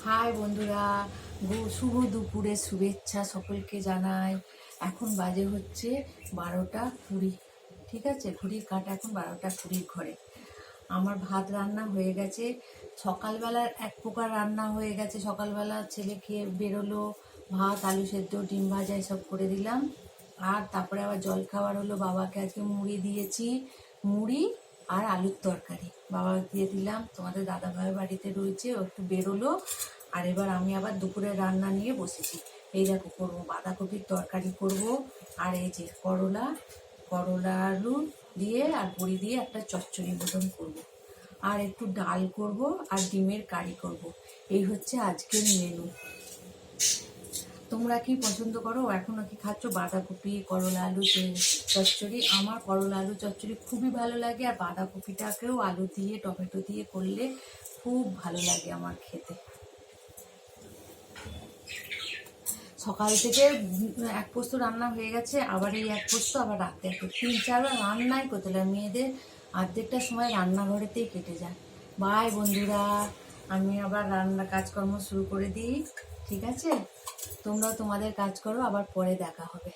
High বন্ধুরা, শুভ দুপুরের শুভেচ্ছা সকলকে জানাই। এখন বাজে হচ্ছে 12টা 20। ঠিক আছে, ঘড়ির কাঁটা এখন 12টা 20 ঘরে। আমার ভাত রান্না হয়ে গেছে। সকালবেলার এক প্রকার রান্না হয়ে গেছে, সকালবেলা ছেলে খেয়ে বেরোলো, ভাত আলু সেদ্ধ ডিম ভাজা এসব করে দিলাম। আর তারপরে আবার জল খাবার হলো, বাবাকে আজকে মুড়ি দিয়েছি, মুড়ি আর আলুর তরকারি বাবাকে দিয়ে দিলাম। তোমাদের দাদাভাইয়ের বাড়িতে রয়েছে, ও একটু বেরোলো। আর এবার আমি আবার দুপুরে রান্না নিয়ে বসেছি। এই দেখো, করবো বাঁধাকপির তরকারি করব, আর এই যে করলা আলু দিয়ে আর বড়ি দিয়ে একটা চচ্চড়ি মতন করবো, আর একটু ডাল করব, আর ডিমের কারি করব। এই হচ্ছে আজকের মেনু। তোমরা কি পছন্দ করো? এখনো কি খাচ্ছ বাঁধাকপি করলা আলু চচ্চড়ি? আমার করলা আলু চচ্চড়ি খুবই ভালো লাগে, আর বাঁধাকপিটাকেও আলু দিয়ে টমেটো দিয়ে করলে খুব ভালো লাগে আমার খেতে। সকাল থেকে এক পোস্ত রান্না হয়ে গেছে, আবার এই এক পোস্ত, আবার রাতে এক পোস্ত, 3-4বার রান্নাই করতে লাগে। মেয়েদের অর্ধেকটা সময় রান্নাঘরেতেই কেটে যায়। বাই বন্ধুরা, আমি আবার রান্না কাজকর্ম শুরু করে দিই। ঠিক আছে, তোমরাও তোমাদের কাজ করো, আবার পরে দেখা হবে।